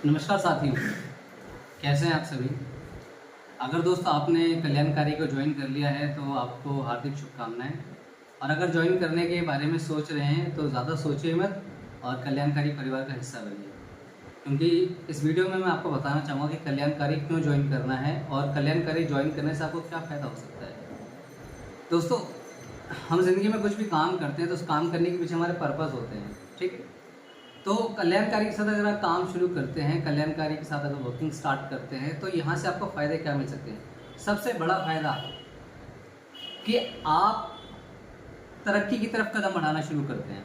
नमस्कार साथियों, कैसे हैं आप सभी। अगर दोस्त आपने कल्याणकारी को ज्वाइन कर लिया है तो आपको हार्दिक शुभकामनाएं। और अगर ज्वाइन करने के बारे में सोच रहे हैं तो ज़्यादा सोचिए मत और कल्याणकारी परिवार का हिस्सा बनिए, क्योंकि इस वीडियो में मैं आपको बताना चाहूँगा कि कल्याणकारी क्यों ज्वाइन करना है और कल्याणकारी ज्वाइन करने से आपको क्या फ़ायदा हो सकता है। दोस्तों, हम जिंदगी में कुछ भी काम करते हैं तो उस काम करने के पीछे हमारे पर्पज़ होते हैं, ठीक है। तो कल्याणकारी के साथ अगर आप काम शुरू करते हैं, कल्याणकारी के साथ अगर वर्किंग स्टार्ट करते हैं तो यहाँ से आपको फ़ायदे क्या मिल सकते हैं। सबसे बड़ा फ़ायदा कि आप तरक्की की तरफ कदम बढ़ाना शुरू करते हैं।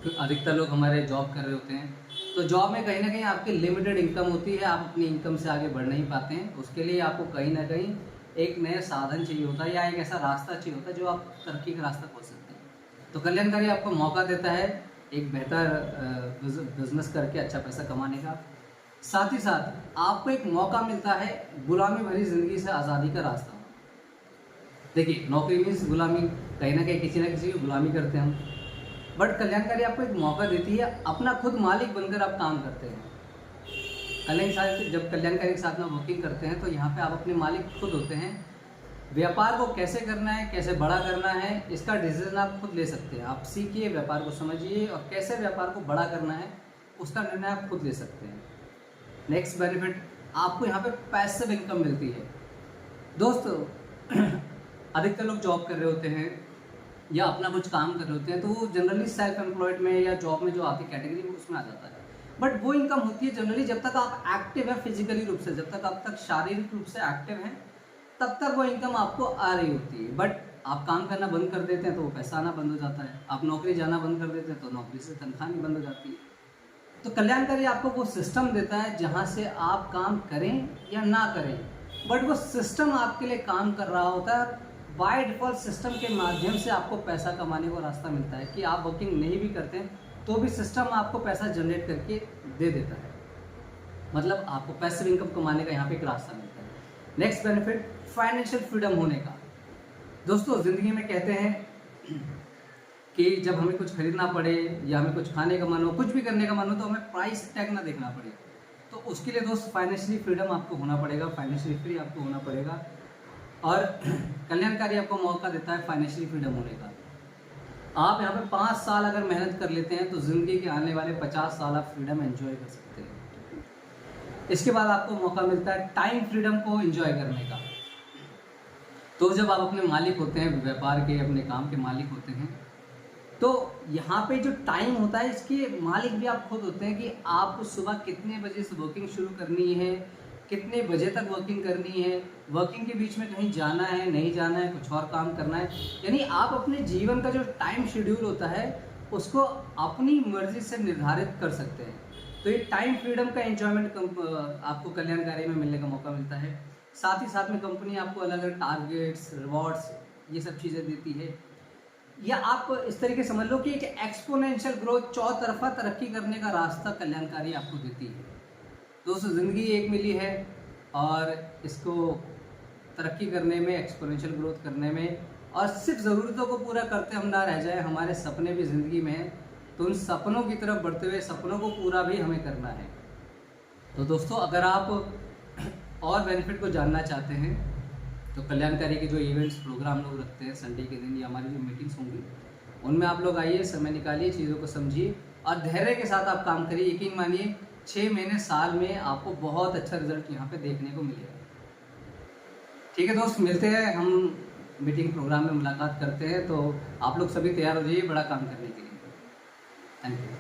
तो अधिकतर लोग हमारे जॉब कर रहे होते हैं, तो जॉब में कहीं ना कहीं आपकी लिमिटेड इनकम होती है, आप अपनी इनकम से आगे बढ़ नहीं पाते हैं। उसके लिए आपको कहीं ना कहीं एक नया साधन चाहिए होता है या एक ऐसा रास्ता चाहिए होता है जो आप तरक्की का रास्ता खोज सकते हैं। तो कल्याणकारी आपको मौका देता है एक बेहतर बिजनेस करके अच्छा पैसा कमाने का। साथ ही साथ आपको एक मौका मिलता है गुलामी भरी ज़िंदगी से आज़ादी का रास्ता। देखिए, नौकरी मीन्स गुलामी, कहीं ना कहीं किसी ना किसी की गुलामी करते हैं हम। बट कल्याणकारी आपको एक मौका देती है, अपना खुद मालिक बनकर आप काम करते हैं। जब कल्याणकारी के साथ में वर्किंग करते हैं तो यहाँ पे आप अपने मालिक खुद होते हैं। व्यापार को कैसे करना है, कैसे बड़ा करना है, इसका डिसीजन आप खुद ले सकते हैं। आप सीखिए, व्यापार को समझिए और कैसे व्यापार को बड़ा करना है उसका निर्णय आप खुद ले सकते हैं। नेक्स्ट बेनिफिट, आपको यहाँ पे पैसिव इनकम मिलती है। दोस्तों, अधिकतर लोग जॉब कर रहे होते हैं या अपना कुछ काम कर रहे होते हैं तो वो जनरली सेल्फ एम्प्लॉयड में या जॉब में जो आती कैटेगरी में उसमें आ जाता है। बट वो इनकम होती है जनरली जब तक आप एक्टिव है फिजिकली रूप से, जब तक आप शारीरिक रूप से एक्टिव हैं तब तक वो इनकम आपको आ रही होती है। बट आप काम करना बंद कर देते हैं तो वो पैसा आना बंद हो जाता है। आप नौकरी जाना बंद कर देते हैं तो नौकरी से तनख्वाह नहीं बंद हो जाती है। तो कल्याणकारी आपको वो सिस्टम देता है जहाँ से आप काम करें या ना करें, बट वो सिस्टम आपके लिए काम कर रहा होता है। बाय डिफॉल्ट सिस्टम के माध्यम से आपको पैसा कमाने का रास्ता मिलता है कि आप वर्किंग नहीं भी करते हैं तो भी सिस्टम आपको पैसा जनरेट करके दे देता है। मतलब आपको पैसिव इनकम कमाने का यहाँ पे एक रास्ता मिलता है। नेक्स्ट बेनिफिट, फाइनेंशियल फ्रीडम होने का। दोस्तों, ज़िंदगी में कहते हैं कि जब हमें कुछ खरीदना पड़े या हमें कुछ खाने का मन हो, कुछ भी करने का मन हो, तो हमें प्राइस टैग ना देखना पड़े। तो उसके लिए दोस्त फाइनेंशियली फ्रीडम आपको होना पड़ेगा, फाइनेंशियली फ्री आपको होना पड़ेगा। और कल्याणकारी आपको मौका देता है फाइनेंशियली फ्रीडम होने का। आप यहाँ पे 5 साल अगर मेहनत कर लेते हैं तो ज़िंदगी के आने वाले 50 साल आप फ्रीडम एंजॉय कर सकते हैं। इसके बाद आपको मौका मिलता है टाइम फ्रीडम को एंजॉय करने का। तो जब आप अपने मालिक होते हैं, व्यापार के अपने काम के मालिक होते हैं, तो यहाँ पे जो टाइम होता है इसके मालिक भी आप खुद होते हैं कि आपको सुबह कितने बजे से वर्किंग शुरू करनी है, कितने बजे तक वर्किंग करनी है, वर्किंग के बीच में कहीं जाना है नहीं जाना है, कुछ और काम करना है। यानी आप अपने जीवन का जो टाइम शेड्यूल होता है उसको अपनी मर्जी से निर्धारित कर सकते हैं। तो ये टाइम फ्रीडम का एंजॉयमेंट आपको कल्याणकारी में मिलने का मौका मिलता है। साथ ही साथ में कंपनी आपको अलग अलग टारगेट्स, रिवॉर्ड्स, ये सब चीज़ें देती है। या आप इस तरीके समझ लो कि एक एक्सपोनेंशियल ग्रोथ, चौतरफा तरक्की करने का रास्ता कल्याणकारी आपको देती है। दोस्तों, ज़िंदगी एक मिली है और इसको तरक्की करने में, एक्सपोनेंशियल ग्रोथ करने में और सिर्फ ज़रूरतों को पूरा करते हम ना रह जाए, हमारे सपने भी ज़िंदगी में हैं। तो उन सपनों की तरफ बढ़ते हुए सपनों को पूरा भी हमें करना है। तो दोस्तों, अगर आप और बेनिफिट को जानना चाहते हैं तो कल्याणकारी के जो इवेंट्स प्रोग्राम लोग रखते हैं संडे के दिन या हमारी जो मीटिंग्स होंगी उनमें आप लोग आइए, समय निकालिए, चीज़ों को समझिए और धैर्य के साथ आप काम करिए। यकीन मानिए 6 महीने, साल में आपको बहुत अच्छा रिजल्ट यहाँ पे देखने को मिलेगा। ठीक है दोस्त, मिलते हैं हम मीटिंग प्रोग्राम में, मुलाकात करते हैं। तो आप लोग सभी तैयार हो जाइए बड़ा काम करने के लिए। Thank you.